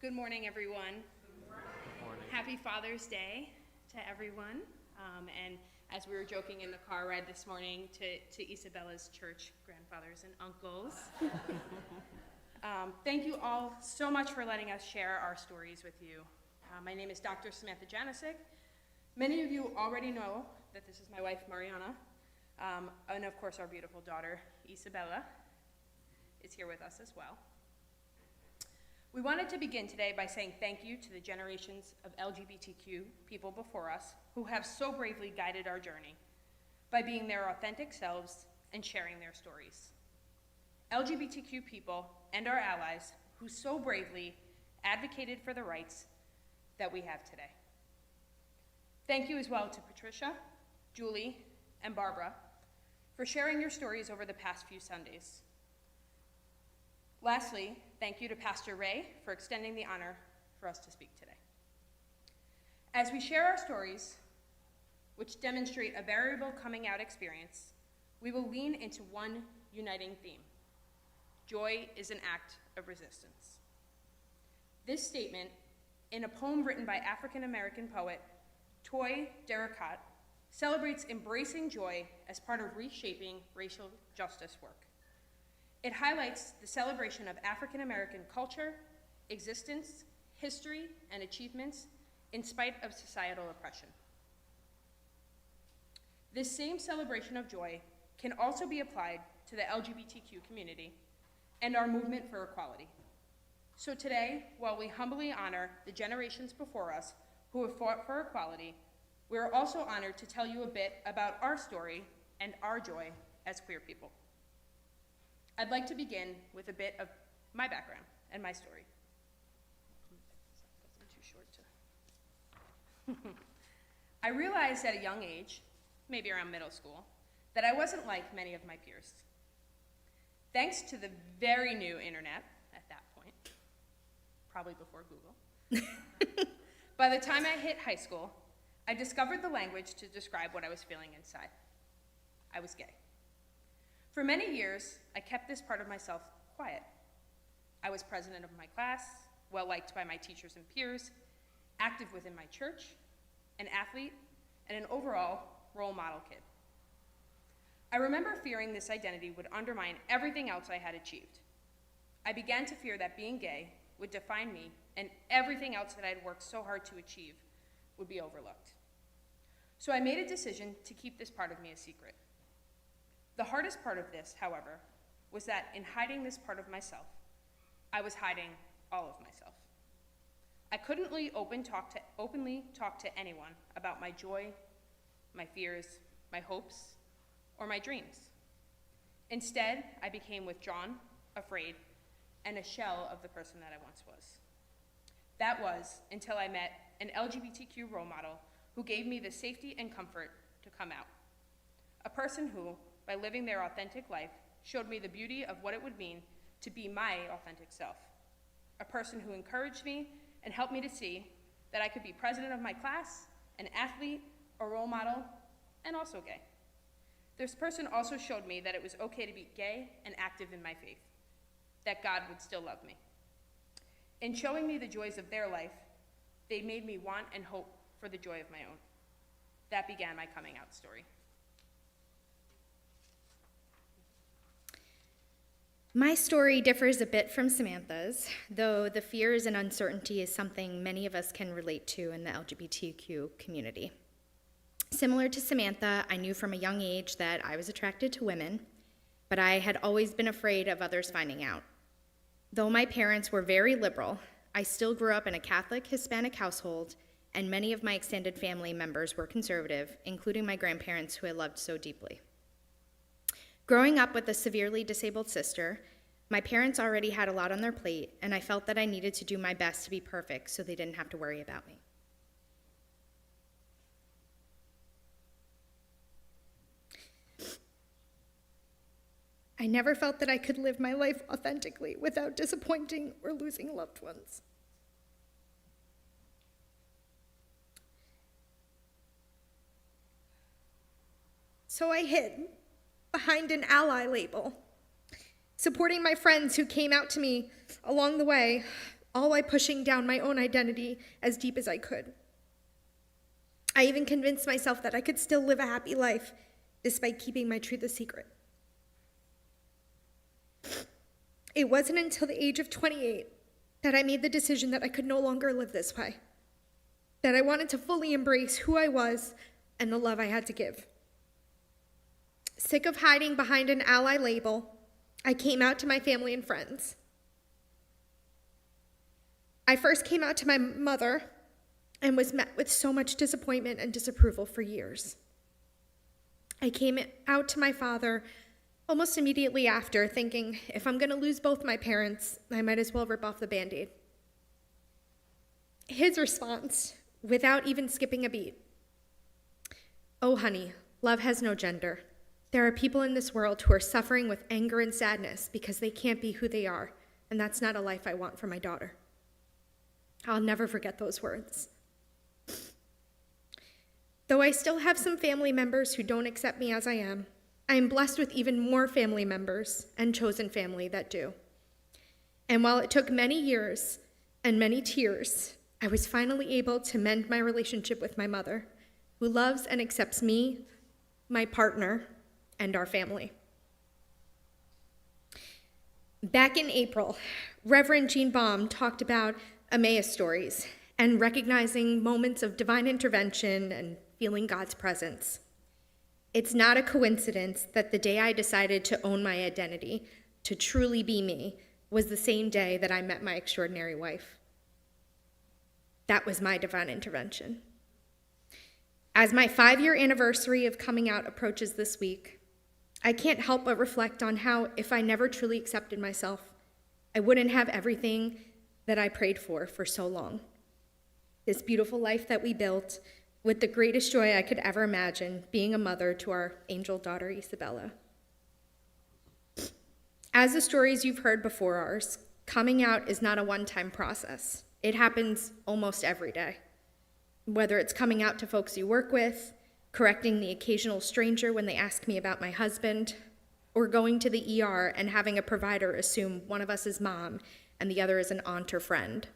Good morning, everyone. Morning. Happy Father's Day to everyone. And as we were joking in the car ride this morning to Isabella's church grandfathers and uncles. Thank you all so much for letting us share our stories with you. My name is Dr. Samantha Janosick. Many of you already know that this is my wife, Mariana, and of course our beautiful daughter, Isabella, is here with us as well. We wanted to begin today by saying thank you to the generations of LGBTQ people before us who have so bravely guided our journey by being their authentic selves and sharing their stories. LGBTQ people and our allies who so bravely advocated for the rights that we have today. Thank you as well to Patricia, Julie, and Barbara for sharing your stories over the past few Sundays. Lastly, thank you to Pastor Ray for extending the honor for us to speak today. As we share our stories, which demonstrate a variable coming out experience, we will lean into one uniting theme. Joy is an act of resistance. This statement, in a poem written by African-American poet Toy Derricotte, celebrates embracing joy as part of reshaping racial justice work. It highlights the celebration of African-American culture, existence, history, and achievements in spite of societal oppression. This same celebration of joy can also be applied to the LGBTQ community and our movement for equality. So today, while we humbly honor the generations before us who have fought for equality, we are also honored to tell you a bit about our story and our joy as queer people. I'd like to begin with a bit of my background and my story. I realized at a young age, maybe around middle school, that I wasn't like many of my peers. Thanks to the very new internet at that point, probably before Google, by the time I hit high school, I discovered the language to describe what I was feeling inside. I was gay. For many years, I kept this part of myself quiet. I was president of my class, well-liked by my teachers and peers, active within my church, an athlete, and an overall role model kid. I remember fearing this identity would undermine everything else I had achieved. I began to fear that being gay would define me, and everything else that I had worked so hard to achieve would be overlooked. So I made a decision to keep this part of me a secret. The hardest part of this, however, was that in hiding this part of myself, I was hiding all of myself. I couldn't really openly talk to anyone about my joy, my fears, my hopes, or my dreams. Instead, I became withdrawn, afraid, and a shell of the person that I once was. That was until I met an LGBTQ role model who gave me the safety and comfort to come out. A person who, by living their authentic life, showed me the beauty of what it would mean to be my authentic self. A person who encouraged me and helped me to see that I could be president of my class, an athlete, a role model, and also gay. This person also showed me that it was okay to be gay and active in my faith, that God would still love me. In showing me the joys of their life, they made me want and hope for the joy of my own. That began my coming out story. My story differs a bit from Samantha's, though the fears and uncertainty is something many of us can relate to in the LGBTQ community. Similar to Samantha, I knew from a young age that I was attracted to women, but I had always been afraid of others finding out. Though my parents were very liberal, I still grew up in a Catholic Hispanic household, and many of my extended family members were conservative, including my grandparents who I loved so deeply. Growing up with a severely disabled sister, my parents already had a lot on their plate, and I felt that I needed to do my best to be perfect so they didn't have to worry about me. I never felt that I could live my life authentically without disappointing or losing loved ones. So I hid behind an ally label, supporting my friends who came out to me along the way, all while pushing down my own identity as deep as I could. I even convinced myself that I could still live a happy life despite keeping my truth a secret. It wasn't until the age of 28 that I made the decision that I could no longer live this way, that I wanted to fully embrace who I was and the love I had to give. Sick of hiding behind an ally label, I came out to my family and friends. I first came out to my mother and was met with so much disappointment and disapproval for years. I came out to my father almost immediately after, thinking, if I'm going to lose both my parents, I might as well rip off the Band-Aid. His response, without even skipping a beat, "Oh, honey, love has no gender. There are people in this world who are suffering with anger and sadness because they can't be who they are, and that's not a life I want for my daughter." I'll never forget those words. Though I still have some family members who don't accept me as I am blessed with even more family members and chosen family that do. And while it took many years and many tears, I was finally able to mend my relationship with my mother, who loves and accepts me, my partner, and our family. Back in April, Reverend Jean Baum talked about Emmaus stories and recognizing moments of divine intervention and feeling God's presence. It's not a coincidence that the day I decided to own my identity, to truly be me, was the same day that I met my extraordinary wife. That was my divine intervention. As my 5-year anniversary of coming out approaches this week, I can't help but reflect on how, if I never truly accepted myself, I wouldn't have everything that I prayed for so long. This beautiful life that we built, with the greatest joy I could ever imagine, being a mother to our angel daughter, Isabella. As the stories you've heard before ours, coming out is not a one-time process. It happens almost every day. Whether it's coming out to folks you work with, correcting the occasional stranger when they ask me about my husband, or going to the ER and having a provider assume one of us is mom and the other is an aunt or friend.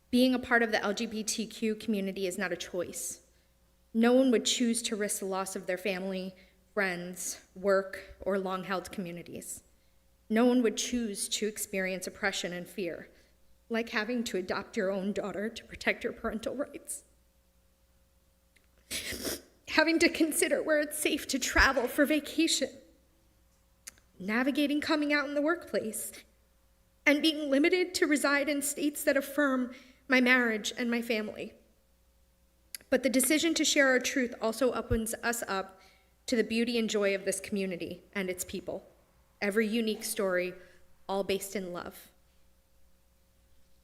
Being a part of the LGBTQ community is not a choice. No one would choose to risk the loss of their family, friends, work, or long-held communities. No one would choose to experience oppression and fear, like having to adopt your own daughter to protect your parental rights. Having to consider where it's safe to travel for vacation. Navigating coming out in the workplace. And being limited to reside in states that affirm my marriage and my family. But the decision to share our truth also opens us up to the beauty and joy of this community and its people. Every unique story, all based in love.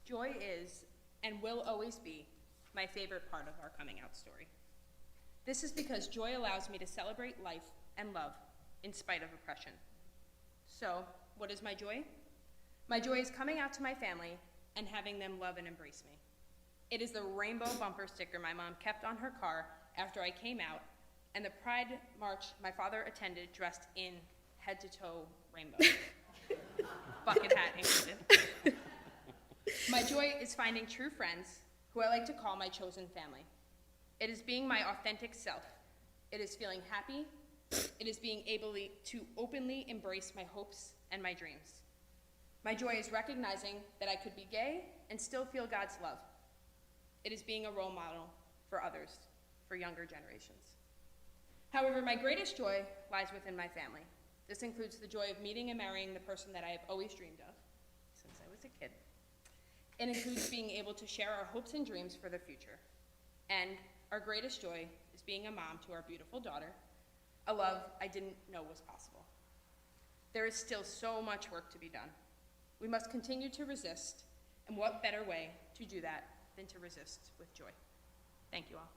Joy is, and will always be, my favorite part of our coming out story. This is because joy allows me to celebrate life and love in spite of oppression. So, what is my joy? My joy is coming out to my family and having them love and embrace me. It is the rainbow bumper sticker my mom kept on her car after I came out, and the Pride March my father attended dressed in head-to-toe rainbow. Bucket hat included. My joy is finding true friends, who I like to call my chosen family. It is being my authentic self. It is feeling happy. It is being able to openly embrace my hopes and my dreams. My joy is recognizing that I could be gay and still feel God's love. It is being a role model for others, for younger generations. However, my greatest joy lies within my family. This includes the joy of meeting and marrying the person that I have always dreamed of since I was a kid. It includes being able to share our hopes and dreams for the future. And our greatest joy is being a mom to our beautiful daughter, a love I didn't know was possible. There is still so much work to be done. We must continue to resist, and what better way to do that than to resist with joy? Thank you all.